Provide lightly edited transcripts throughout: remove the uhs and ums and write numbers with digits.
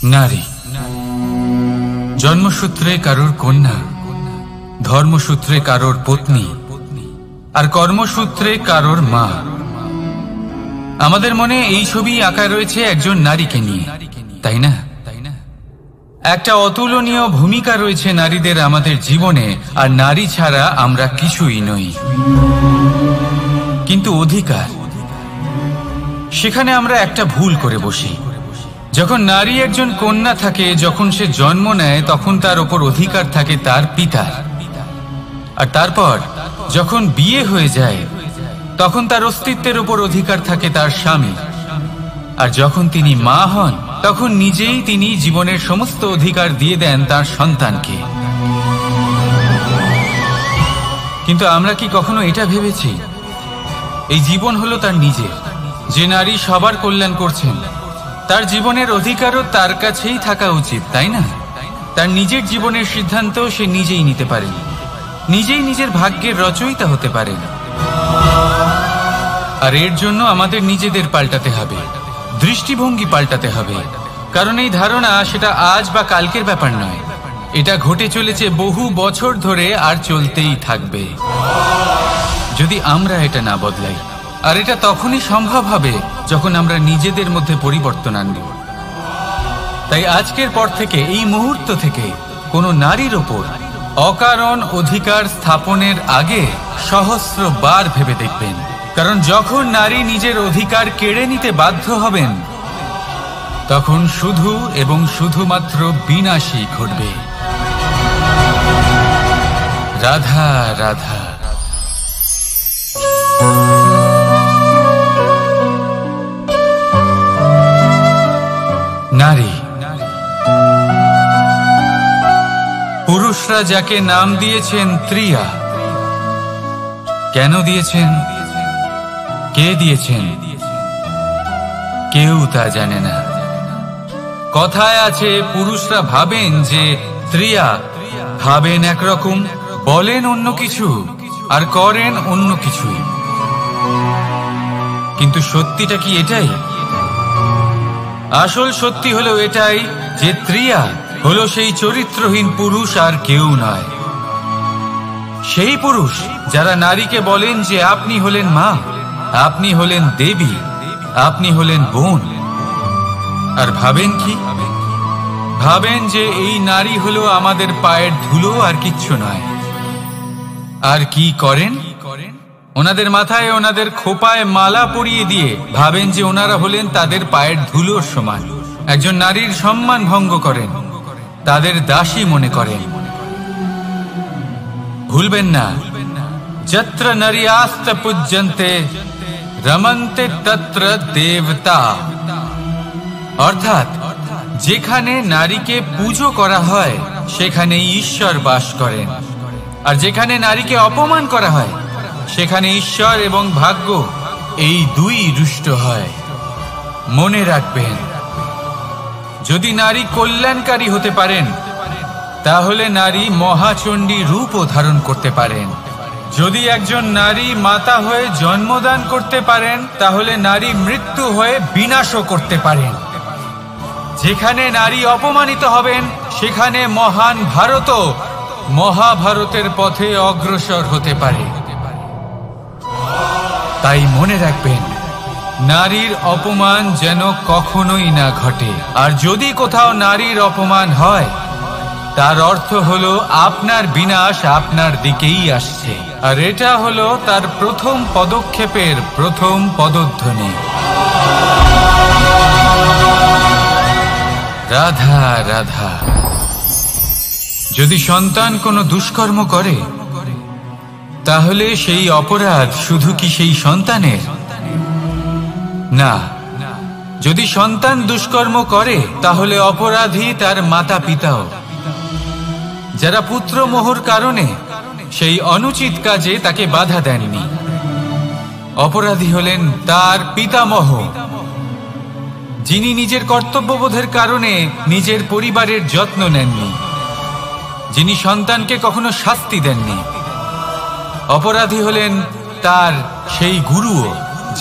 নারী জন্মসূত্রে কারোর কন্যা, ধর্মসূত্রে কারোর পত্নী, আর কর্মসূত্রে কারোর মা। আমাদের মনে এই ছবি আঁকা রয়েছে একজন নারীকে নিয়ে, তাই না? একটা অতুলনীয় ভূমিকা রয়েছে নারীদের আমাদের জীবনে, আর নারী ছাড়া আমরা কিছুই নই। কিন্তু অধিকার, সেখানে আমরা একটা ভুল করে বসি। যখন নারী একজন কন্যা থাকে, যখন সে জন্ম নেয়, তখন তার ওপর অধিকার থাকে তার পিতার। আর তারপর যখন বিয়ে হয়ে যায়, তখন তার অস্তিত্বের উপর অধিকার থাকে তার স্বামী। আর যখন তিনি মা হন, তখন নিজেই তিনি জীবনের সমস্ত অধিকার দিয়ে দেন তার সন্তানকে। কিন্তু আমরা কি কখনো এটা ভেবেছি এই জীবন হলো তার নিজের? যে নারী সবার কল্যাণ করছেন, তার জীবনের অধিকারও তার কাছেই থাকা উচিত, তাই না? তার নিজের জীবনের সিদ্ধান্ত সে নিজেই নিতে পারেন, নিজেই নিজের ভাগ্যের রচয়িতা হতে পারেন। আর এর জন্য আমাদের নিজেদের পাল্টাতে হবে, দৃষ্টিভঙ্গি পাল্টাতে হবে। কারণ এই ধারণা সেটা আজ বা কালকের ব্যাপার নয়, এটা ঘটে চলেছে বহু বছর ধরে, আর চলতেই থাকবে যদি আমরা এটা না বদলাই। আর এটা তখনই সম্ভব হবে যখন আমরা নিজেদের মধ্যে পরিবর্তন আনব। তাই আজকের পর থেকে, এই মুহূর্ত থেকে, কোনো নারীর ওপর অকারণ অধিকার স্থাপনের আগে সহস্রবার ভেবে দেখবেন। কারণ যখন নারী নিজের অধিকার কেড়ে নিতে বাধ্য হবেন, তখন শুধু এবং শুধুমাত্র বিনাশই ঘটবে। রাধা রাধা। নারী, পুরুষরা যাকে নাম দিয়েছেন ত্রিয়া, কেন দিয়েছেন, কে দিয়েছেন, কেউ তা জানে না। কথায় আছে, পুরুষরা ভাবেন যে ত্রিয়া, ভাবেন একরকম, বলেন অন্য কিছু, আর করেন অন্য কিছুই। কিন্তু সত্যিটা কি এটাই? আসল সত্যি হলো এটাই যে ত্রিয়া হলো সেই চরিত্রহীন পুরুষ, আর কেউ নয়। সেই পুরুষ যারা নারীকে বলেন যে আপনি হলেন মা, আপনি হলেন দেবী, আপনি হলেন বোন। আর ভাবেন কি? ভাবেন যে এই নারী হলো আমাদের পায়ের ধুলো, আর কিচ্ছু নয়। আর কি করেন? ওনাদের মাথায়, ওনাদের খোপায় মালা পরিয়ে দিয়ে ভাবেন যে ওনারা হলেন তাদের পায়ের ধুলোর সমান। একজন নারীর সম্মান ভঙ্গ করেন, তাদের দাসী মনে করেন। ভুলবেন না, যত্র নারীয়াস্ত পূজ্যন্তে রমন্তে তত্র দেবতা। অর্থাৎ যেখানে নারীকে পুজো করা হয়, সেখানে ঈশ্বর বাস করেন। আর যেখানে নারীকে অপমান করা হয়, সেখানে ঈশ্বর এবং ভাগ্য এই দুই রুষ্ট হয়। মনে রাখবেন, যদি নারী কল্যাণকারী হতে পারেন, তাহলে নারী মহাচণ্ডী রূপও ধারণ করতে পারেন। যদি একজন নারী মাতা হয়ে জন্মদান করতে পারেন, তাহলে নারী মৃত্যু হয়ে বিনাশও করতে পারেন। যেখানে নারী অপমানিত হবেন, সেখানে মহান ভারতও মহাভারতের পথে অগ্রসর হতে পারে। তাই মনে রাখবেন, নারীর অপমান যেন কখনোই না ঘটে। আর যদি কোথাও নারীর অপমান হয়, তার অর্থ হলো আপনার বিনাশ আপনার দিকেই আসছে। আর এটা হলো তার প্রথম পদক্ষেপের প্রথম পদধ্বনি। রাধা রাধা। যদি সন্তান কোনো দুষ্কর্ম করে, তাহলে সেই অপরাধ শুধু কি সেই সন্তানের? না, যদি সন্তান দুষ্কর্ম করে, তাহলে অপরাধী তার মাতা পিতাও, যারা পুত্রমোহর কারণে সেই অনুচিত কাজে তাকে বাধা দেননি। অপরাধী হলেন তার পিতামহ, যিনি নিজের কর্তব্যবোধের কারণে নিজের পরিবারের যত্ন নেননি, যিনি সন্তানকে কখনো শাস্তি দেননি। অপরাধী হলেন তার সেই গুরুও,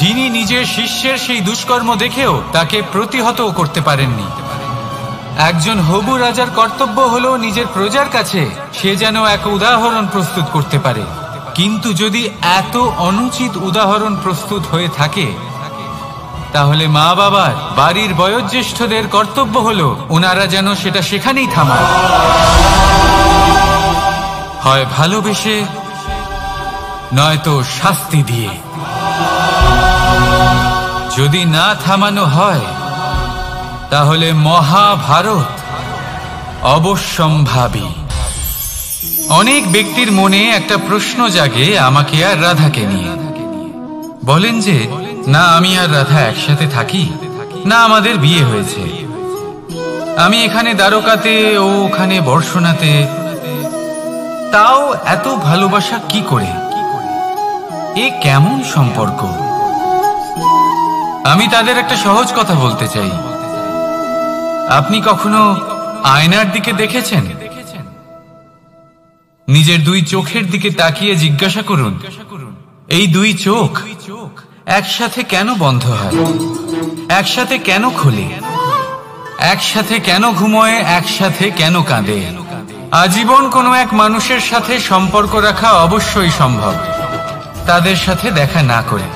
যিনি নিজের শিষ্যের সেই দুষ্কর্ম দেখেও তাকে প্রতিহত করতে পারেননি। একজন হবু রাজার কর্তব্য হলো নিজের প্রজার কাছে সে যেন এক উদাহরণ প্রস্তুত করতে পারে। কিন্তু যদি এত অনুচিত উদাহরণ প্রস্তুত হয়ে থাকে, তাহলে মা বাবার, বাড়ির বয়োজ্যেষ্ঠদের কর্তব্য হলো ওনারা যেন সেটা সেখানেই থামায়, হয় ভালোবেসে নয়তো শাস্তি দিয়ে। যদি না থামানো হয় তাহলে মহাভারত অবশ্যম্ভাবী। অনেক ব্যক্তির মনে একটা প্রশ্ন জাগে আমাকে আর রাধাকে নিয়ে। বলেন যে না আমি আর রাধা একসাথে থাকি, না আমাদের বিয়ে হয়েছে, আমি এখানে দ্বারকাতে ও ওখানে বর্ষণাতে, তাও এত ভালোবাসা কি করে? এ কেমন সম্পর্ক? আমি তাদের একটা সহজ কথা বলতে চাই। আপনি কখনো আয়নার দিকে দেখেছেন? নিজের দুই চোখের দিকে তাকিয়ে জিজ্ঞাসা করুন, এই দুই চোখ একসাথে কেন বন্ধ হয়, একসাথে কেন খোলে, একসাথে কেন ঘুমোয়, একসাথে কেন কাঁদে? আজীবন কোনো এক মানুষের সাথে সম্পর্ক রাখা অবশ্যই সম্ভব, তাদের সাথে দেখা না করে।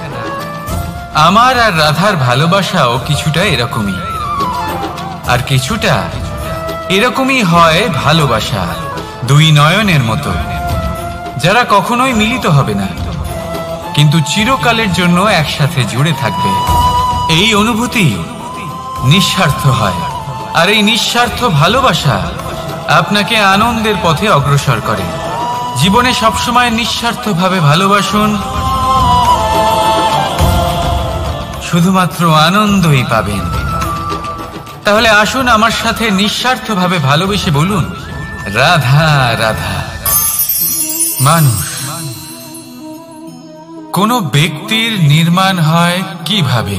আমার আর রাধার ভালোবাসাও কিছুটা এরকমই, আর কিছুটা এরকমই হয় ভালোবাসা দুই নয়নের মতো, যারা কখনোই মিলিত হবে না কিন্তু চিরকালের জন্য একসাথে জুড়ে থাকবে। এই অনুভূতি নিঃস্বার্থ হয়, আর এই নিঃস্বার্থ ভালোবাসা আপনাকে আনন্দের পথে অগ্রসর করে। জীবনে সবসময় নিঃস্বার্থভাবে ভালোবাসুন, শুধুমাত্র আনন্দই পাবেন। তাহলে আসুন আমার সাথে নিঃস্বার্থভাবে ভালোবেসে বলুন, রাধা রাধা। মানুষ, কোন ব্যক্তির নির্মাণ হয় কিভাবে?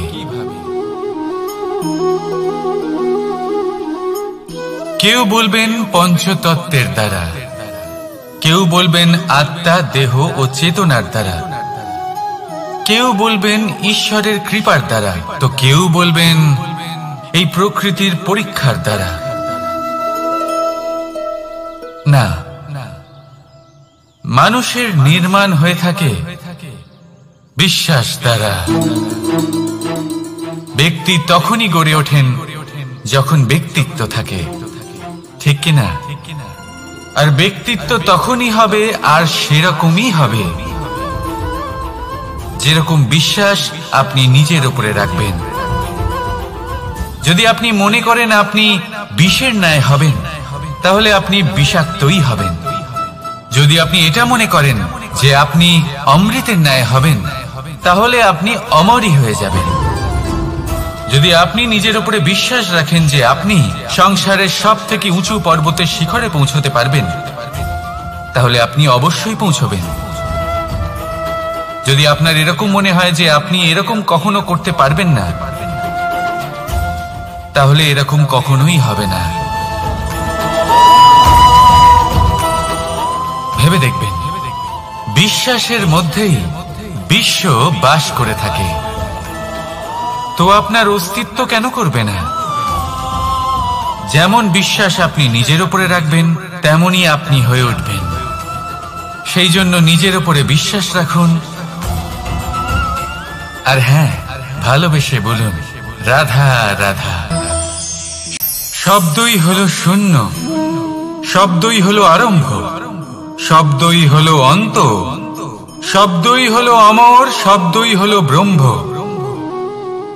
কেউ বলবেন পঞ্চতত্ত্বের দ্বারা, কেউ বলবেন আত্মা, দেহ ও চেতনার দ্বারা, কেউ বলবেন ঈশ্বরের কৃপার দ্বারা, তো কেউ বলবেন এই প্রকৃতির পরীক্ষার দ্বারা। না, মানুষের নির্মাণ হয়ে থাকে বিশ্বাস দ্বারা। ব্যক্তি তখনই গড়ে ওঠেন যখন ব্যক্তিত্ব থাকে, ঠিক কিনা? আর ব্যক্তিত্ব তখনই হবে আর সেরকমই হবে যেরকম বিশ্বাস আপনি নিজের উপরে রাখবেন। যদি আপনি মনে করেন আপনি বিষের ন্যায় হবেন, তাহলে আপনি বিষাক্তই হবেন। যদি আপনি এটা মনে করেন যে আপনি অমৃতের ন্যায় হবেন, তাহলে আপনি অমরই হয়ে যাবেন। যদি আপনি নিজের উপরে বিশ্বাস রাখেন যে আপনি সংসারের সব থেকে উঁচু পর্বতের শিখরে পৌঁছতে পারবেন, তাহলে আপনি অবশ্যই পৌঁছবেন। যদি আপনার এরকম মনে হয় যে আপনি এরকম কখনো করতে পারবেন না, তাহলে এরকম কখনোই হবে না। ভেবে দেখবেন, বিশ্বাসের মধ্যেই বিশ্ব বাস করে থাকে, তো আপনার অস্তিত্ব কেন করবে না? যেমন বিশ্বাস আপনি নিজের উপরে রাখবেন, তেমনই আপনি হয়ে উঠবেন। সেই জন্য নিজের উপরে বিশ্বাস রাখুন, আর হ্যাঁ, ভালোবেসে বলুন, রাধা রাধা। শব্দই হলো শূন্য, শব্দই হলো আরম্ভ, শব্দই হলো অন্ত, শব্দই হলো অমর, শব্দই হলো ব্রহ্ম।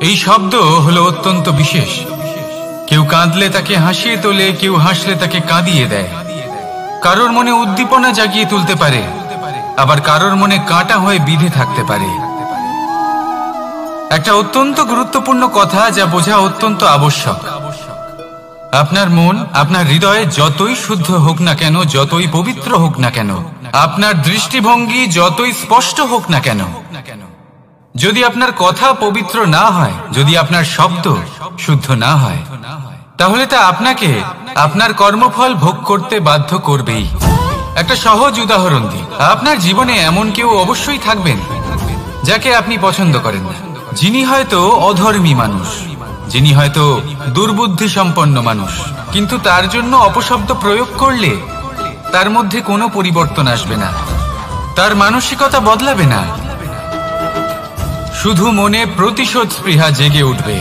এই শব্দ হলো অত্যন্ত বিশেষ। কেউ কাঁদলে তাকে হাসিয়ে তোলে, কেউ হাসলে তাকে কাঁদিয়ে দেয়। কারোর মনে উদ্দীপনা জাগিয়ে তুলতে পারে, আবার কারোর মনে কাঁটা হয়ে বিঁধে থাকতে পারে। একটা অত্যন্ত গুরুত্বপূর্ণ কথা, যা বোঝা অত্যন্ত আবশ্যক। আপনার মন, আপনার হৃদয় যতই শুদ্ধ হোক না কেন, যতই পবিত্র হোক না কেন, আপনার দৃষ্টিভঙ্গি যতই স্পষ্ট হোক না কেন, যদি আপনার কথা পবিত্র না হয়, যদি আপনার শব্দ শুদ্ধ না হয়, তাহলে তা আপনাকে আপনার কর্মফল ভোগ করতে বাধ্য করবেই। একটা সহজ উদাহরণ দিই। আপনার জীবনে এমন কেউ অবশ্যই থাকবেন যাকে আপনি পছন্দ করেন না, যিনি হয়তো অধর্মী মানুষ, যিনি হয়তো দুর্বুদ্ধি সম্পন্ন মানুষ, কিন্তু তার জন্য অপশব্দ প্রয়োগ করলে তার মধ্যে কোনো পরিবর্তন আসবে না, তার মানসিকতা বদলাবে না, শুধু মনে প্রতিশোধ স্পৃহা জেগে উঠবে,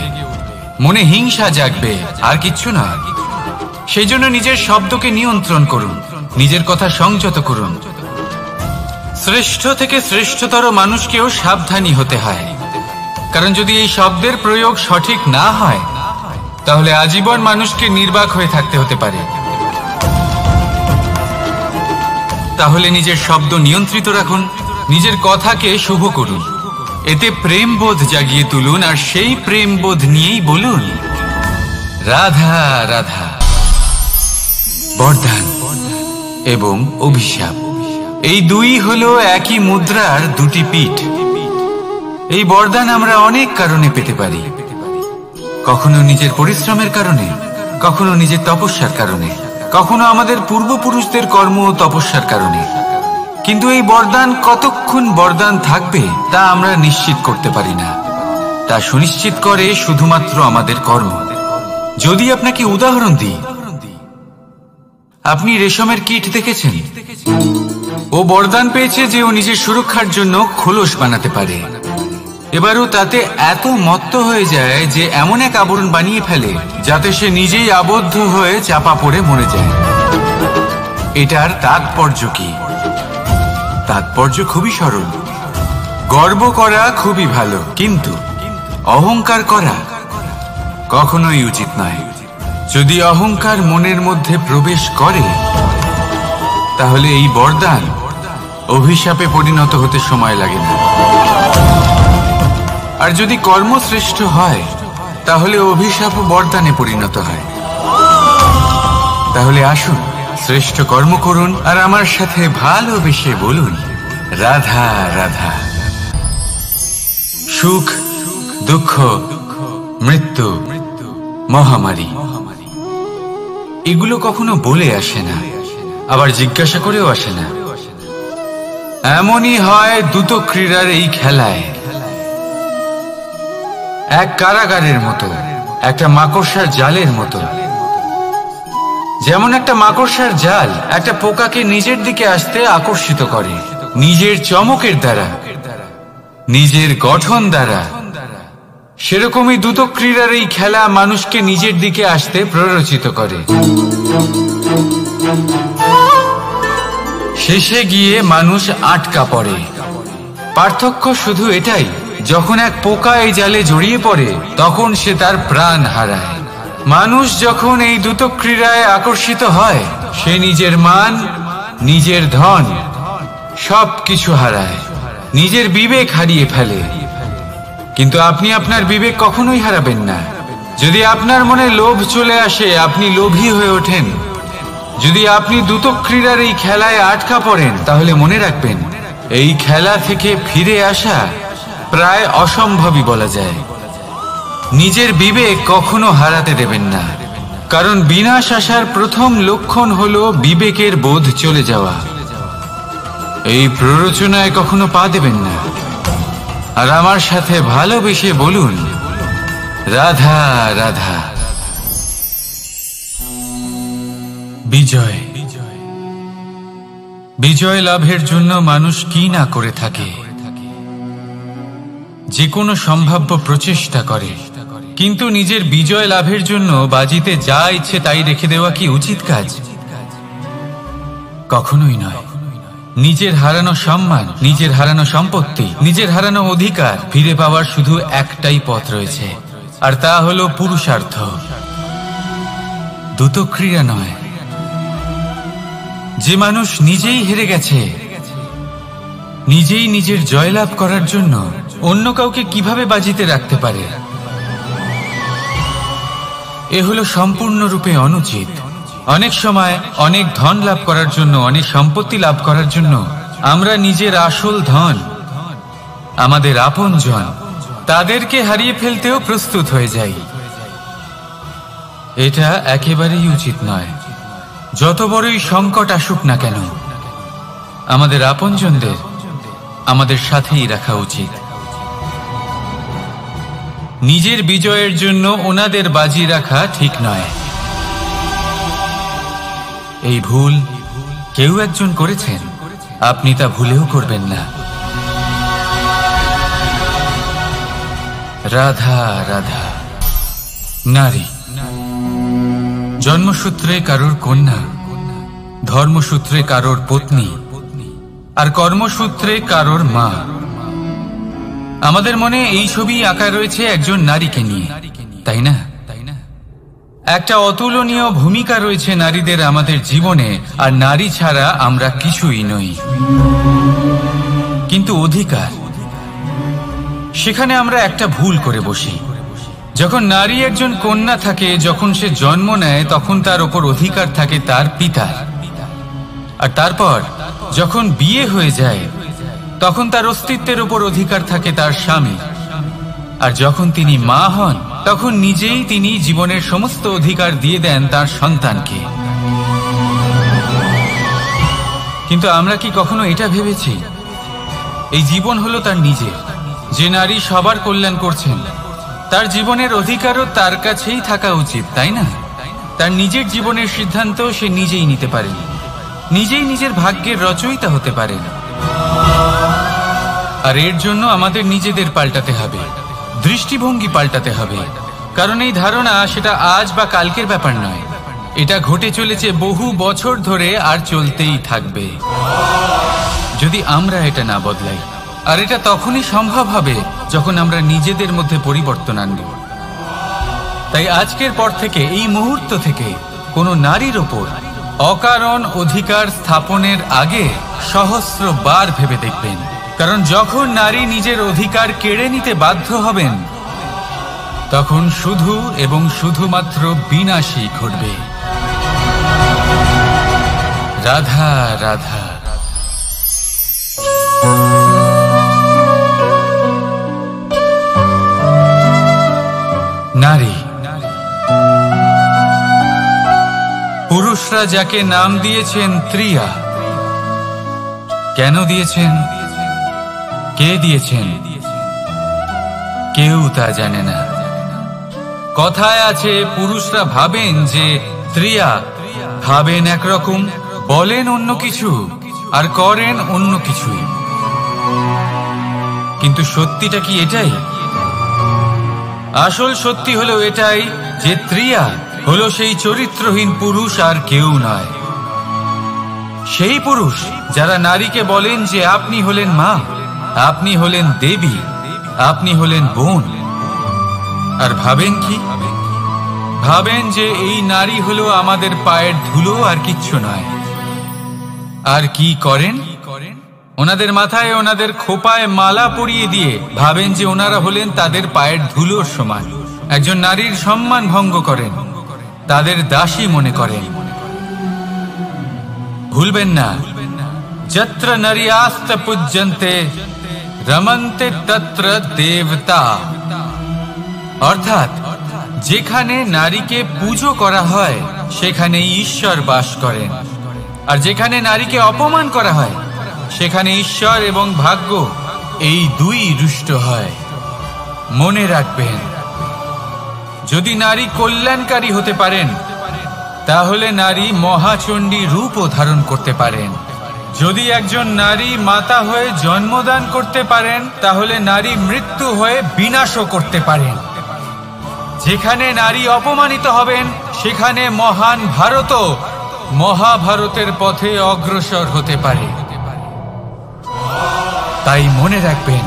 মনে হিংসা জাগবে, আর কিচ্ছু না। সেই জন্য নিজের শব্দকে নিয়ন্ত্রণ করুন, নিজের কথা সংযত করুন। শ্রেষ্ঠ থেকে শ্রেষ্ঠতর মানুষকেও সাবধানী হতে হয়, কারণ যদি এই শব্দের প্রয়োগ সঠিক না হয় তাহলে আজীবন মানুষকে নির্বাক হয়ে থাকতে হতে পারে। তাহলে নিজের শব্দ নিয়ন্ত্রিত রাখুন, নিজের কথাকে শুভ করুন, এতে প্রেমবোধ জাগিয়ে তুলুন, আর সেই প্রেমবোধ নিয়েই বলুন রাধা রাধা। বরদান এবং অভিশাপ এই দুই হলো একই মুদ্রার দুটি পিঠ। এই বরদান আমরা অনেক কারণে পেতে পারি, কখনো নিজের পরিশ্রমের কারণে, কখনো নিজের তপস্যার কারণে, কখনো আমাদের পূর্বপুরুষদের কর্ম ও তপস্যার কারণে। কিন্তু এই বরদান কতক্ষণ বরদান থাকবে তা আমরা নিশ্চিত করতে পারি না, তা সুনিশ্চিত করে শুধুমাত্র আমাদের কর্ম। যদি আপনাকে উদাহরণ দিই, আপনি রেশমের কীট দেখেছেন? ও বরদান পেয়েছে যে ও নিজের সুরক্ষার জন্য খোলস বানাতে পারে। এবারও তাতে এত মত্ত হয়ে যায় যে এমন এক আবরণ বানিয়ে ফেলে যাতে সে নিজেই আবদ্ধ হয়ে চাপা পড়ে মরে যায়। এটার তাৎপর্য কি? তাৎপর্য খুবই সরল। গর্ব করা খুবই ভালো, কিন্তু অহংকার করা কখনোই উচিত নয়। যদি অহংকার মনের মধ্যে প্রবেশ করে তাহলে এই বরদান অভিশাপে পরিণত হতে সময় লাগে না। আর যদি কর্মশ্রেষ্ঠ হয় তাহলে অভিশাপ বরদানে পরিণত হয়। তাহলে আসুন শ্রেষ্ঠ কর্ম করুন আর আমার সাথে ভালোবেসে বলুন রাধা রাধা। সুখ, দুঃখ, মৃত্যু, মহামারী এগুলো কখনো বলে আসে না, আবার জিজ্ঞাসা করেও আসে না। এমনই হয় দ্রুত ক্রীড়ার এই খেলায়, এক কারাগারের মতো, একটা মাকড়সার জালের মতো। যেমন একটা মাকড়সার জাল একটা পোকাকে নিজের দিকে আসতে আকর্ষিত করে নিজের চমকের দ্বারা, নিজের গঠন দ্বারা, সেরকমই দ্রুত ক্রীড়ার এই খেলা মানুষকে নিজের দিকে আসতে প্ররোচিত করে। শেষে গিয়ে মানুষ আটকা পড়ে। পার্থক্য শুধু এটাই, যখন এক পোকা এই জালে জড়িয়ে পড়ে তখন সে তার প্রাণ হারায়। মানুষ যখন এই দ্রুত ক্রীড়ায় আকর্ষিত হয় সে নিজের মান, নিজের ধন সবকিছু হারায়, নিজের বিবেক হারিয়ে ফেলে। কিন্তু আপনি আপনার বিবেক কখনোই হারাবেন না। যদি আপনার মনে লোভ চলে আসে আপনি লোভী হয়ে ওঠেন। যদি আপনি দ্রুত ক্রীড়ার এই খেলায় আটকা পড়েন তাহলে মনে রাখবেন এই খেলা থেকে ফিরে আসা প্রায় অসম্ভবই বলা যায়। নিজের বিবেক কখনো হারাতে দেবেন না, কারণ বিনাশ আসার প্রথম লক্ষণ হলো বিবেকের বোধ চলে যাওয়া। এই প্ররোচনায় কখনো পা দেবেন না। আর আমার সাথে ভালোবেসে বলুন রাধা রাধা। বিজয়, বিজয় লাভের জন্য মানুষ কি না করে থাকে, যে কোনো সম্ভাব্য প্রচেষ্টা করে। কিন্তু নিজের বিজয় লাভের জন্য বাজিতে যা ইচ্ছে তাই রেখে দেওয়া কি উচিত কাজ? কখনোই নয়। নিজের হারানো সম্মান, নিজের হারানো সম্পত্তি, নিজের হারানো অধিকার ফিরে পাওয়ার শুধু একটাই পথ রয়েছে, আর তা হলো পুরুষার্থ, দ্রুত ক্রীড়া নয়। যে মানুষ নিজেই হেরে গেছে, নিজেই নিজের জয়লাভ করার জন্য অন্য কাউকে কিভাবে বাজিতে রাখতে পারে? এ হলো সম্পূর্ণরূপে অনুচিত। অনেক সময় অনেক ধন লাভ করার জন্য, অনেক সম্পত্তি লাভ করার জন্য আমরা নিজের আসল ধন, আমাদের আপনজন, তাদেরকে হারিয়ে ফেলতেও প্রস্তুত হয়ে যাই। এটা একেবারেই উচিত নয়। যত বড়ই সংকট আসুক না কেন আমাদের আপনজনদের আমাদের সাথেই রাখা উচিত। নিজের বিজয়ের জন্য ওনাদের বাজি রাখা ঠিক নয়। এই ভুল কেউ একজন করেছেন, আপনি তা ভুলেও করবেন না। রাধা রাধা। নারী জন্মসূত্রে কারোর কন্যা, ধর্মসূত্রে কারোর পত্নী, আর কর্মসূত্রে কারোর মা। আমাদের মনে এই ছবি আঁকা রয়েছে একজন নারীকে নিয়ে, তাই না? একটা অতুলনীয় ভূমিকা রয়েছে নারীদের আমাদের জীবনে, আর নারী ছাড়া আমরা কিছুই নই। কিন্তু অধিকার, সেখানে আমরা একটা ভুল করে বসি। যখন নারী একজন কন্যা থাকে, যখন সে জন্ম নেয়, তখন তার ওপর অধিকার থাকে তার পিতার। আর তারপর যখন বিয়ে হয়ে যায়, তখন তার অস্তিত্বের ওপর অধিকার থাকে তার স্বামী। আর যখন তিনি মা হন, তখন নিজেই তিনি জীবনের সমস্ত অধিকার দিয়ে দেন তার সন্তানকে। কিন্তু আমরা কি কখনো এটা ভেবেছি এই জীবন হলো তার নিজের? যে নারী সবার কল্যাণ করছেন, তার জীবনের অধিকারও তার কাছেই থাকা উচিত, তাই না? তার নিজের জীবনের সিদ্ধান্ত সে নিজেই নিতে পারেন, নিজেই নিজের ভাগ্যের রচয়িতা হতে পারেন। আর এর জন্য আমাদের নিজেদের পাল্টাতে হবে, দৃষ্টিভঙ্গি পাল্টাতে হবে। কারণ এই ধারণা সেটা আজ বা কালকের ব্যাপার নয়, এটা ঘটে চলেছে বহু বছর ধরে আর চলতেই থাকবে যদি আমরা এটা না বদলাই। আর এটা তখনই সম্ভব হবে যখন আমরা নিজেদের মধ্যে পরিবর্তন আনব। তাই আজকের পর থেকে, এই মুহূর্ত থেকে, কোনো নারীর ওপর অকারণ অধিকার স্থাপনের আগে সহস্রবার ভেবে দেখবেন। কারণ যখন নারী নিজের অধিকার কেড়ে নিতে বাধ্য হবেন, তখন শুধু এবং শুধুমাত্র বিনাশই ঘটবে। রাধা রাধা। নারী, পুরুষরা যাকে নাম দিয়েছেন ত্রিয়া। কেন দিয়েছেন, কে দিয়েছেন, কেউ তা জানে না। কথায় আছে, পুরুষরা ভাবেন যে ত্রিয়া, ভাবেন একরকম, বলেন অন্য কিছু, আর করেন অন্য কিছুই। কিন্তু সত্যিটা কি এটাই? আসল সত্যি হলো এটাই যে ত্রিয়া হলো সেই চরিত্রহীন পুরুষ, আর কেউ নয়। সেই পুরুষ যারা নারীকে বলেন যে আপনি হলেন মা, আপনি হলেন দেবী, আপনি হলেন বোন। আর ভাবেন কি? ভাবেন যে এই নারী হলো আমাদের পায়ের ধুলো, আর কিচ্ছু নয়। আর কি করেন? ওনাদের মাথায়, ওনাদের খোপায় মালা পরিয়ে দিয়ে ভাবেন যে ওনারা হলেন তাদের পায়ের ধুলোর সমান। একজন নারীর সম্মান ভঙ্গ করেন, তাদের দাসী মনে করেন। ভুলবেন না, যত্র নারীয়াস্ত পূজ্যন্তে রমন্তে তত্র দেবতা। অর্থাৎ যেখানে নারীকে পুজো করা হয়, সেখানে ঈশ্বর বাস করেন। আর যেখানে নারীকে অপমান করা হয়, সেখানে ঈশ্বর এবং ভাগ্য এই দুই রুষ্ট হয়। মনে রাখবেন, যদি নারী কল্যাণকারী হতে পারেন, তাহলে নারী মহাচণ্ডী রূপও ধারণ করতে পারেন। যদি একজন নারী মাতা হয়ে জন্মদান করতে পারেন, তাহলে নারী মৃত্যু হয়ে বিনাশও করতে পারেন। যেখানে নারী অপমানিত হবেন, সেখানে মহান ভারতও মহাভারতের পথে অগ্রসর হতে পারে। তাই মনে রাখবেন,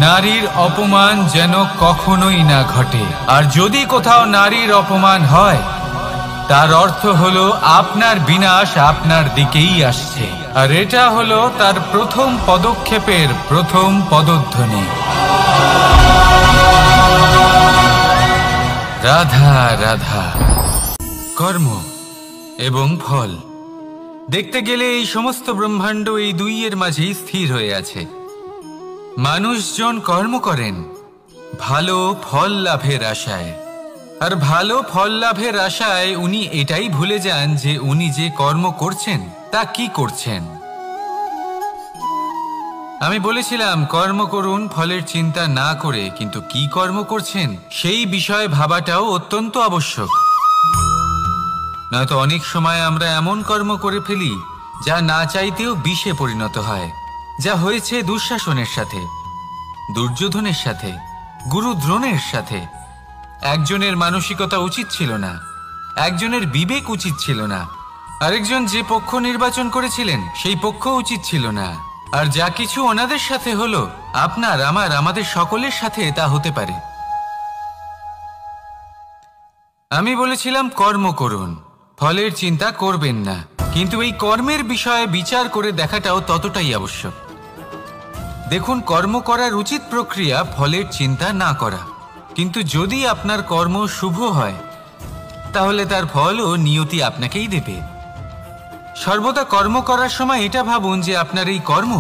নারীর অপমান যেন কখনোই না ঘটে। আর যদি কোথাও নারীর অপমান হয়, তার অর্থ হলো আপনার বিনাশ আপনার দিকেই আসছে। আর এটা হলো তার প্রথম পদক্ষেপের প্রথম পদধ্বনি। রাধা রাধা। কর্ম এবং ফল, দেখতে গেলে এই সমস্ত ব্রহ্মাণ্ড এই দুইয়ের মাঝেই স্থির হয়ে আছে। মানুষজন কর্ম করেন ভালো ফল লাভের আশায়, আর ভালো ফল লাভের আশায় উনি এটাই ভুলে যান যে উনি যে কর্ম করছেন তা কি করছেন। আমি বলেছিলাম কর্ম করুন ফলের চিন্তা না করে, কিন্তু কি কর্ম করছেন সেই বিষয়ে ভাবাটাও অত্যন্ত আবশ্যক। নয়তো অনেক সময় আমরা এমন কর্ম করে ফেলি যা না চাইতেও বিষে পরিণত হয়। যা হয়েছে দুঃশাসনের সাথে, দুর্যোধনের সাথে, গুরু দ্রোণের সাথে। একজনের মানসিকতা উচিত ছিল না, একজনের বিবেক উচিত ছিল না, আরেকজন যে পক্ষ নির্বাচন করেছিলেন সেই পক্ষ উচিত ছিল না। আর যা কিছু ওনাদের সাথে হলো, আপনার, আমার, আমাদের সকলের সাথে তা হতে পারে। আমি বলেছিলাম কর্ম করুন, ফলের চিন্তা করবেন না, কিন্তু এই কর্মের বিষয়ে বিচার করে দেখাটাও ততটাই আবশ্যক। দেখুন, কর্ম করার উচিত প্রক্রিয়া ফলের চিন্তা না করা, কিন্তু যদি আপনার কর্ম শুভ হয় তাহলে তার ফলও নিয়তি আপনাকেই দেবে। সর্বদা কর্ম করার সময় এটা ভাবুন যে আপনার এই কর্ম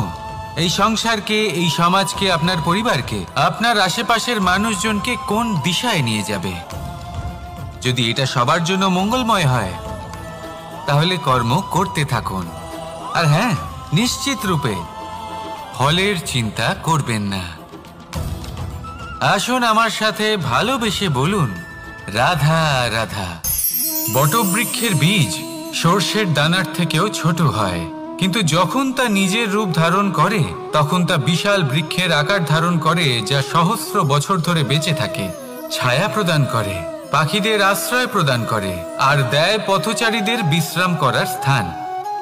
এই সংসারকে, এই সমাজকে, আপনার পরিবারকে, আপনার আশেপাশের মানুষজনকে কোন দিশায় নিয়ে যাবে। যদি এটা সবার জন্য মঙ্গলময় হয় তাহলে কর্ম করতে থাকুন। আর হ্যাঁ, নিশ্চিত রূপে ফলের চিন্তা করবেন না। আসুন আমার সাথে ভালোবেসে বলুন, রাধা রাধা। বটবৃক্ষের বীজ সর্ষের দানার থেকেও ছোট হয়, কিন্তু যখন তা নিজের রূপ ধারণ করে তখন তা বিশাল বৃক্ষের আকার ধারণ করে, যা সহস্র বছর ধরে বেঁচে থাকে, ছায়া প্রদান করে, পাখিদের আশ্রয় প্রদান করে, আর দেয় পথচারীদের বিশ্রাম করার স্থান।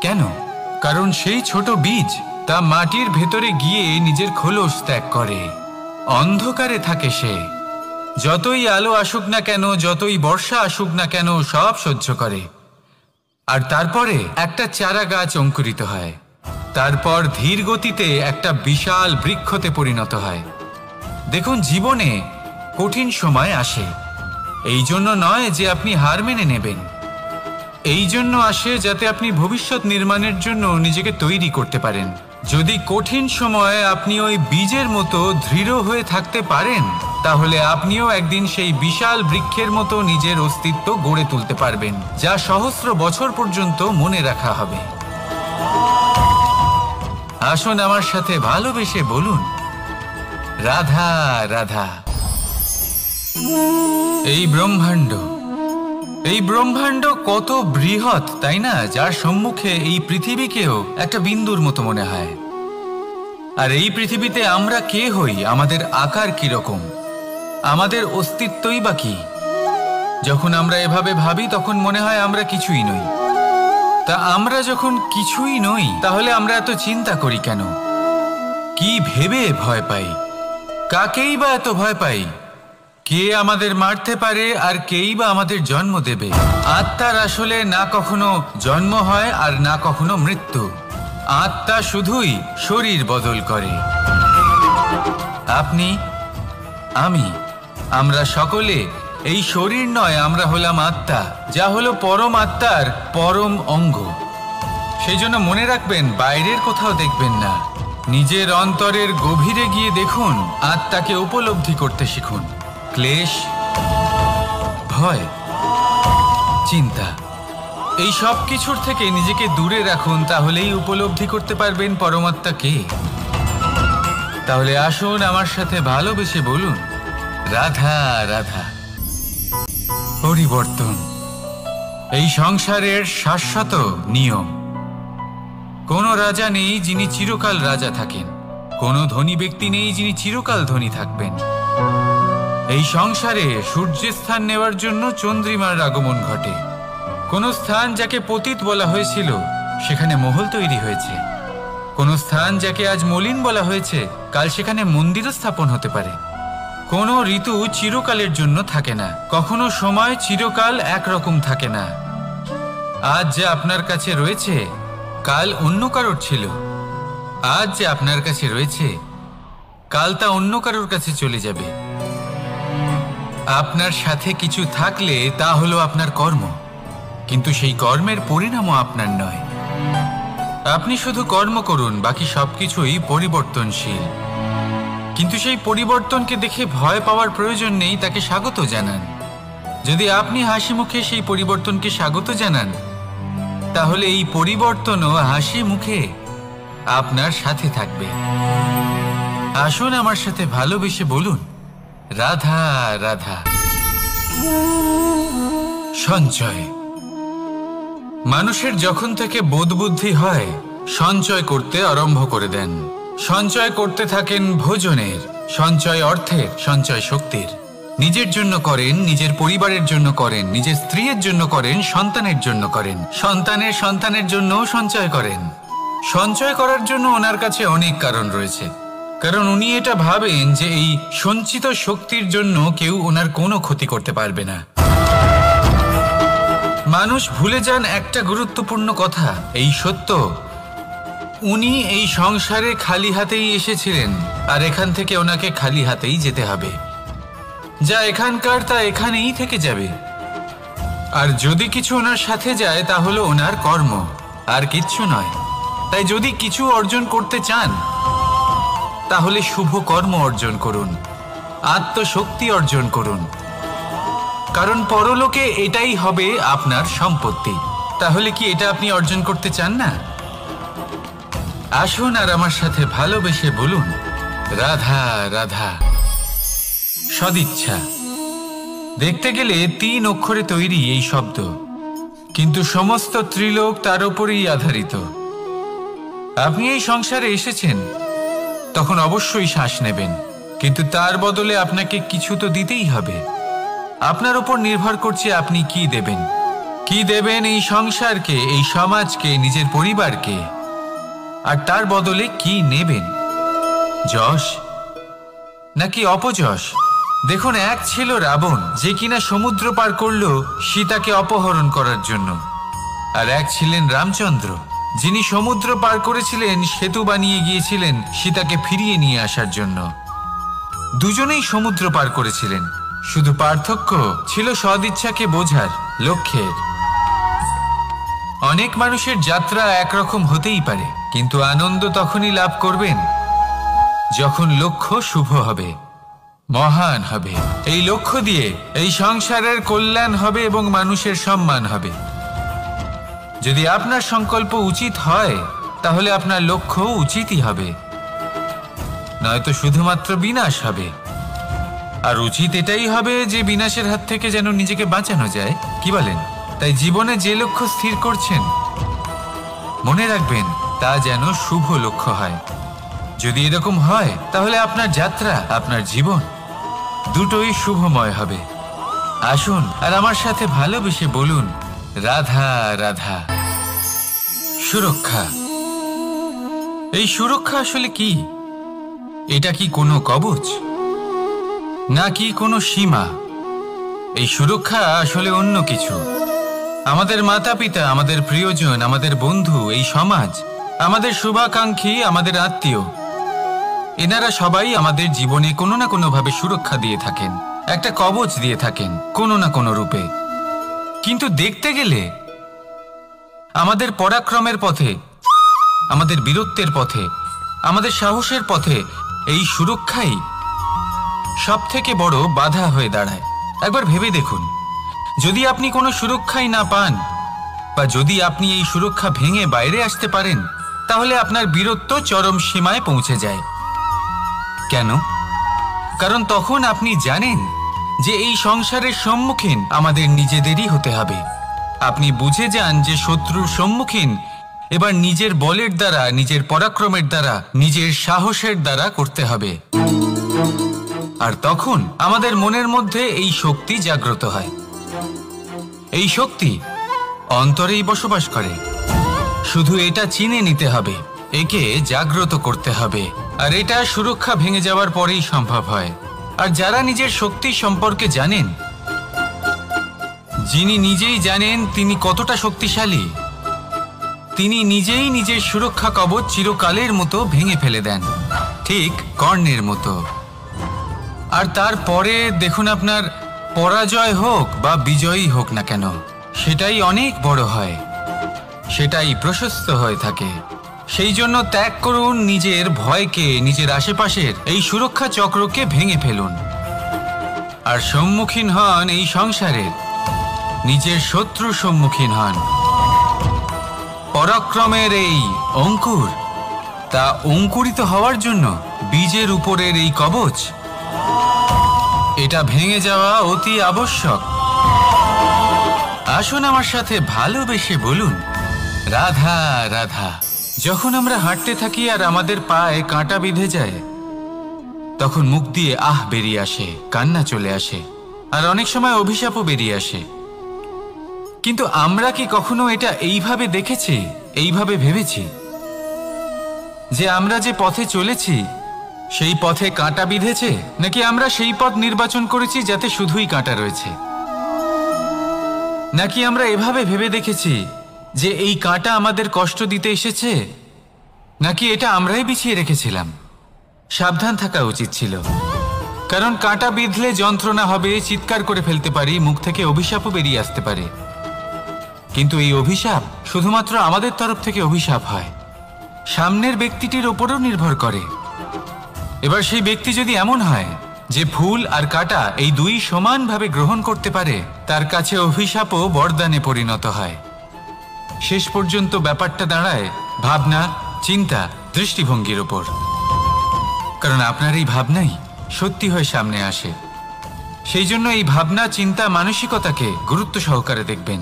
কেন? কারণ সেই ছোট বীজ তা মাটির ভেতরে গিয়ে নিজের খোলস ত্যাগ করে। অন্ধকারে থাকে সে, যতই আলো আসুক না কেন, যতই বর্ষা আসুক না কেন, সব সহ্য করে। আর তারপরে একটা চারা গাছ অঙ্কুরিত হয়, তারপর ধীর গতিতে একটা বিশাল বৃক্ষতে পরিণত হয়। দেখুন, জীবনে কঠিন সময় আসে, এই জন্য নয় যে আপনি হার মেনে নেবেন, এই জন্য আসে যাতে আপনি ভবিষ্যৎ নির্মাণের জন্য নিজেকে তৈরি করতে পারেন। যদি কঠিন সময়ে আপনি ওই বীজের মতো দৃঢ় হয়ে থাকতে পারেন, তাহলে আপনিও একদিন সেই বিশাল বৃক্ষের মতো নিজের অস্তিত্ব গড়ে তুলতে পারবেন, যা সহস্র বছর পর্যন্ত মনে রাখা হবে। আসুন আমার সাথে ভালোবেসে বলুন, রাধা রাধা। এই ব্রহ্মাণ্ড কত বৃহৎ, তাই না? যার সম্মুখে এই পৃথিবীকেও একটা বিন্দুর মতো মনে হয়। আর এই পৃথিবীতে আমরা কে হই, আমাদের আকার কিরকম, আমাদের অস্তিত্বই বা কি? যখন আমরা এভাবে ভাবি তখন মনে হয় আমরা কিছুই নই। তা আমরা যখন কিছুই নই, তাহলে আমরা এত চিন্তা করি কেন? কি ভেবে ভয় পাই? কাকেই বা এত ভয় পাই? কে আমাদের মারতে পারে আর কেই বা আমাদের জন্ম দেবে? আত্মার আসলে না কখনো জন্ম হয় আর না কখনো মৃত্যু। আত্মা শুধুই শরীর বদল করে। আপনি, আমি, আমরা সকলে এই শরীর নয়, আমরা হলাম আত্মা, যা হলো পরম আত্মার পরম অঙ্গ। সেই জন্য মনে রাখবেন, বাইরের কোথাও দেখবেন না, নিজের অন্তরের গভীরে গিয়ে দেখুন, আত্মাকে উপলব্ধি করতে শিখুন। ক্লেশ, ভয়, চিন্তা, এই সব কিছুর থেকে নিজেকে দূরে রাখুন, তাহলেই উপলব্ধি করতে পারবেন পরমাত্মা কে। তাহলে আসুন আমার সাথে ভালোবেসে বলুন, রাধা রাধা। পরিবর্তন এই সংসারের শাশ্বত নিয়ম। কোনো রাজা নেই যিনি চিরকাল রাজা থাকেন, কোনো ধনী ব্যক্তি নেই যিনি চিরকাল ধনী থাকবেন। এই সংসারে সূর্যের স্থান নেওয়ার জন্য চন্দ্রিমার আগমন ঘটে। কোন স্থান যাকে পতিত বলা হয়েছিল সেখানে মহল তৈরি হয়েছে, কোন স্থান যাকে আজ মলিন বলা হয়েছে কাল সেখানে মন্দিরও স্থাপন হতে পারে। কোনো ঋতু চিরকালের জন্য থাকে না, কখনো সময় চিরকাল একরকম থাকে না। আজ যে আপনার কাছে রয়েছে কাল অন্য কারোর ছিল, আজ যে আপনার কাছে রয়েছে কাল তা অন্য কারোর কাছে চলে যাবে। আপনার সাথে কিছু থাকলে তা হলো আপনার কর্ম, কিন্তু সেই কর্মের পরিণামও আপনার নয়। আপনি শুধু কর্ম করুন, বাকি সবকিছুই পরিবর্তনশীল। কিন্তু সেই পরিবর্তনকে দেখে ভয় পাওয়ার প্রয়োজন নেই, তাকে স্বাগত জানান। যদি আপনি হাসি মুখে সেই পরিবর্তনকে স্বাগত জানান, তাহলে এই পরিবর্তনও হাসি মুখে আপনার সাথে থাকবে। আসুন আমার সাথে ভালোবেসে বলুন, রাধা রাধা। সঞ্চয় মানুষের যখন থেকে বোধবুদ্ধি হয় সঞ্চয় করতে আরম্ভ করে দেন। সঞ্চয় করতে থাকেন ভোজনের, সঞ্চয় অর্থের, সঞ্চয় শক্তির। নিজের জন্য করেন, নিজের পরিবারের জন্য করেন, নিজের স্ত্রীর জন্য করেন, সন্তানের জন্য করেন, সন্তানের সন্তানের জন্যও সঞ্চয় করেন। সঞ্চয় করার জন্য ওনার কাছে অনেক কারণ রয়েছে, কারণ উনি এটা ভাবেন যে এই সঞ্চিত শক্তির জন্য কেউ ওনার কোনো ক্ষতি করতে পারবে না। মানুষ ভুলে যান একটা গুরুত্বপূর্ণ কথা, এই সত্য, উনি এই সংসারে খালি হাতেই এসেছিলেন আর এখান থেকে ওনাকে খালি হাতেই যেতে হবে। যা এখানকার তা এখানেই থেকে যাবে। আর যদি কিছু ওনার সাথে যায় তা হলো ওনার কর্ম, আর কিচ্ছু নয়। তাই যদি কিছু অর্জন করতে চান তাহলে শুভ কর্ম অর্জন করুন, আত্মশক্তি অর্জন করুন, কারণ পরলোকে এটাই হবে আপনার সম্পত্তি। তাহলে কি এটা আপনি অর্জন করতে চান না? আসুন আর আমার সাথে ভালোবেসে বলুন, রাধা রাধা। সদিচ্ছা। দেখতে গেলে 3 অক্ষরে তৈরি এই শব্দ, কিন্তু সমস্ত ত্রিলোক তার উপরেই আধারিত। আপনি এই সংসারে এসেছেন, তখন অবশ্যই শ্বাস নেবেন, কিন্তু তার বদলে আপনাকে কিছু তো দিতেই হবে। আপনার উপর নির্ভর করছে আপনি কি দেবেন। কি দেবেন এই সংসারকে, এই সমাজকে, নিজের পরিবারকে, আর তার বদলে কি নেবেন? যশ নাকি অপযশ? দেখুন, এক ছিল রাবণ, যে কিনা সমুদ্র পার করল সীতাকে অপহরণ করার জন্য, আর এক ছিলেন রামচন্দ্র, যিনি সমুদ্র পার করেছিলেন, সেতু বানিয়ে গিয়েছিলেন সীতাকে ফিরিয়ে নিয়ে আসার জন্য। দুজনেই সমুদ্র পার করেছিলেন, শুধু পার্থক্য ছিল সদিচ্ছাকে বোঝার, লক্ষ্যের। অনেক মানুষের যাত্রা একরকম হতেই পারে, কিন্তু আনন্দ তখনই লাভ করবেন যখন লক্ষ্য শুভ হবে, মহান হবে। এই লক্ষ্য দিয়ে এই সংসারের কল্যাণ হবে এবং মানুষের সম্মান হবে। যদি আপনার সংকল্প উচিত হয় তাহলে আপনার লক্ষ্য উচিতই হবে, নয়তো শুধুমাত্র বিনাশ হবে। আর উচিত এটাই হবে যে বিনাশের হাত থেকে যেন নিজেকে বাঁচানো যায়, কি বলেন? তাই জীবনে যে লক্ষ্য স্থির করছেন মনে রাখবেন তা যেন শুভ লক্ষ্য হয়। যদি এরকম হয় তাহলে আপনার যাত্রা, আপনার জীবন দুটোই শুভময় হবে। আসুন আর আমার সাথে ভালোবেসে বলুন, রাধা রাধা। সুরক্ষা। এই সুরক্ষা আসলে কি? এটা কি কোনো কবচ নাকি কোনো সীমা? এই সুরক্ষা আসলে অন্য কিছু। আমাদের মাতা পিতা, আমাদের প্রিয়জন, আমাদের বন্ধু, এই সমাজ, আমাদের শুভাকাঙ্ক্ষী, আমাদের আত্মীয়, এনারা সবাই আমাদের জীবনে কোনো না কোনো ভাবে সুরক্ষা দিয়ে থাকেন, একটা কবচ দিয়ে থাকেন কোনো না কোনো রূপে। কিন্তু দেখতে গেলে আমাদের পরাক্রমের পথে, আমাদের বীরত্বের পথে, আমাদের সাহসের পথে এই সুরক্ষাই সব থেকে বড় বাধা হয়ে দাঁড়ায়। একবার ভেবে দেখুন, যদি আপনি কোনো সুরক্ষাই না পান, বা যদি আপনি এই সুরক্ষা ভেঙে বাইরে আসতে পারেন, তাহলে আপনার বীরত্ব চরম সীমায় পৌঁছে যায়। কেন? কারণ তখন আপনি জানেন যে এই সংসারের সম্মুখীন আমাদের নিজেদেরই হতে হবে। আপনি বুঝে যান যে শত্রুর সম্মুখীন এবার নিজের বলের দ্বারা, নিজের পরাক্রমের দ্বারা, নিজের সাহসের দ্বারা করতে হবে। আর তখন আমাদের মনের মধ্যে এই শক্তি জাগ্রত হয়। এই শক্তি অন্তরেই বসবাস করে, শুধু এটা চিনে নিতে হবে, একে জাগ্রত করতে হবে। আর এটা সুরক্ষা ভেঙে যাওয়ার পরেই সম্ভব হয়। আর যারা নিজের শক্তি সম্পর্কে জানেন, যিনি নিজেই জানেন তিনি কতটা শক্তিশালী, তিনি নিজেই নিজের সুরক্ষা কবচ চিরকালের মতো ভেঙে ফেলে দেন, ঠিক কর্ণের মতো। আর তারপরে দেখুন, আপনার পরাজয় হোক বা বিজয়ী হোক না কেন, সেটাই অনেক বড় হয়, সেটাই প্রশস্ত হয়ে থাকে। সেই জন্য ত্যাগ করুন নিজের ভয়কে, নিজের আশেপাশের এই সুরক্ষা চক্রকে ভেঙে ফেলুন, আর সম্মুখীন হন এই সংসারের নিজের শত্রুর সম্মুখীন হন। পরাক্রমের এই অঙ্কুর, তা অঙ্কুরিত হওয়ার জন্য বীজের উপরের এই কবচ, এটা ভেঙে যাওয়া অতি আবশ্যক। আসুন আমার সাথে ভালোবেসে বলুন, রাধা রাধা। যখন আমরা হাঁটতে থাকি আর আমাদের পায়ে কাঁটা বিঁধে যায়, তখন মুখ দিয়ে আহ বেরিয়ে আসে, কান্না চলে আসে, আর অনেক সময় অভিশাপও বেরিয়ে আসে। কিন্তু আমরা কি কখনো এটা এইভাবে দেখেছি, এইভাবে ভেবেছি যে আমরা যে পথে চলেছি সেই পথে কাঁটা বিঁধেছে, নাকি আমরা সেই পথ নির্বাচন করেছি যাতে শুধুই কাঁটা রয়েছে? নাকি আমরা এভাবে ভেবে দেখেছি যে এই কাঁটা আমাদের কষ্ট দিতে এসেছে, নাকি এটা আমরাই বিছিয়ে রেখেছিলাম? সাবধান থাকা উচিত ছিল, কারণ কাঁটা বিঁধলে যন্ত্রণা হবে, চিৎকার করে ফেলতে পারি, মুখ থেকে অভিশাপও বেরিয়ে আসতে পারে। কিন্তু এই অভিশাপ শুধুমাত্র আমাদের তরফ থেকে অভিশাপ হয়, সামনের ব্যক্তিটির ওপরও নির্ভর করে। এবার সেই ব্যক্তি যদি এমন হয় যে ফুল আর কাঁটা এই দুই সমানভাবে গ্রহণ করতে পারে, তার কাছে অভিশাপও বরদানে পরিণত হয়। শেষ পর্যন্ত ব্যাপারটা দাঁড়ায় ভাবনা, চিন্তা, দৃষ্টিভঙ্গির ওপর। কারণ আপনার এই ভাবনাই সত্যি হয়ে সামনে আসে। সেই জন্য এই ভাবনা, চিন্তা, মানসিকতাকে গুরুত্ব সহকারে দেখবেন।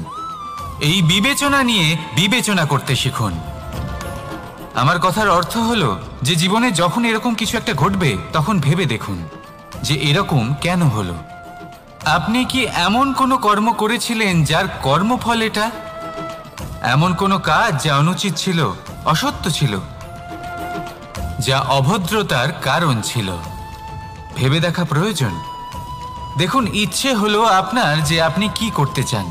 এই বিবেচনা নিয়ে বিবেচনা করতে শিখুন। আমার কথার অর্থ হলো যে জীবনে যখন এরকম কিছু একটা ঘটবে, তখন ভেবে দেখুন যে এরকম কেন হলো। আপনি কি এমন কোনো কর্ম করেছিলেন যার কর্মফল এটা? এমন কোনো কাজ যা অনুচিত ছিল, অসত্য ছিল, যা অভদ্রতার কারণ ছিল? ভেবে দেখা প্রয়োজন। দেখুন, ইচ্ছে হলো আপনার যে আপনি কি করতে চান,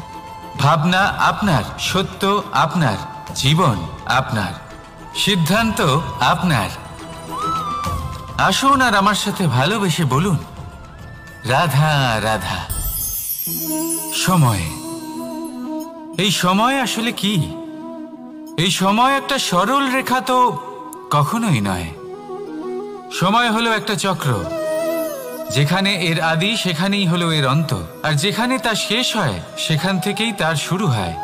ভাবনা আপনার, সত্য আপনার, জীবন আপনার, সিদ্ধান্ত আপনার। আসুন আর আমার সাথে ভালোবেসে বলুন, রাধা রাধা। সময়, এই সময় আসলে কি? এই সময় একটা সরল রেখা তো কখনোই নয়। সময় হলো একটা চক্র, যেখানে এর আদি সেখানেই হলো এর অন্ত, আর যেখানে তা শেষ হয় সেখান থেকেই তার শুরু হয়।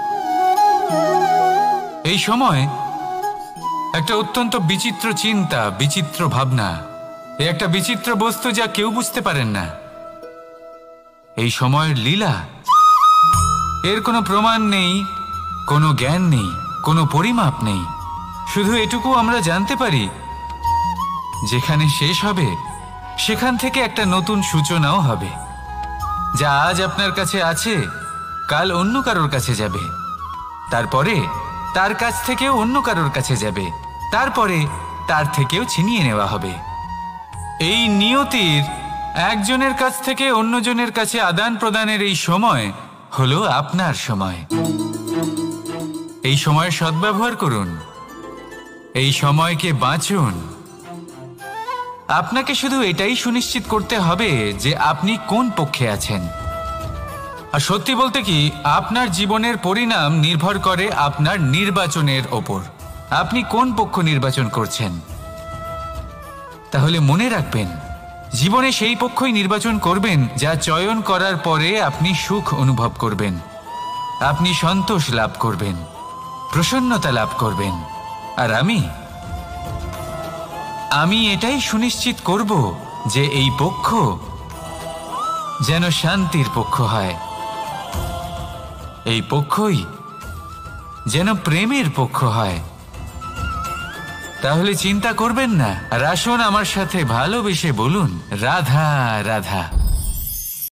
এই সময় একটা অত্যন্ত বিচিত্র চিন্তা, বিচিত্র ভাবনা, একটা বিচিত্র বস্তু যা কেউ বুঝতে পারেন না। এই সময়ের লীলা, এর কোনো প্রমাণ নেই, কোনো জ্ঞান নেই, কোনো পরিমাপ নেই। শুধু এটুকু আমরা জানতে পারি, যেখানে শেষ হবে সেখান থেকে একটা নতুন সূচনাও হবে। যা আজ আপনার কাছে আছে, কাল অন্য কারোর কাছে যাবে, তারপরে তার কাছ থেকেও অন্য কারোর কাছে যাবে, তারপরে তার থেকেও ছিনিয়ে নেওয়া হবে। এই নিয়তির একজনের কাছ থেকে অন্যজনের কাছে আদান প্রদানের এই সময় হলো আপনার সময়। এই সময়ের সদ্ব্যবহার করুন, এই সময়কে বাঁচুন। আপনাকে শুধু এটাই সুনিশ্চিত করতে হবে যে আপনি কোন পক্ষে আছেন। আর সত্যি বলতে কি, আপনার জীবনের পরিণাম নির্ভর করে আপনার নির্বাচনের ওপর। আপনি কোন পক্ষ নির্বাচন করছেন। তাহলে মনে রাখবেন, জীবনে সেই পক্ষই নির্বাচন করবেন যা চয়ন করার পরে আপনি সুখ অনুভব করবেন, আপনি সন্তোষ লাভ করবেন, প্রসন্নতা লাভ করবেন। আর আমি এটাই সুনিশ্চিত করব যে এই পক্ষ যেন শান্তির পক্ষ হয়, এই পক্ষই যেন প্রেমের পক্ষ হয়। তাহলে চিন্তা করবেন না, আর আসুন আমার সাথে ভালোবেসে বলুন, রাধা রাধা।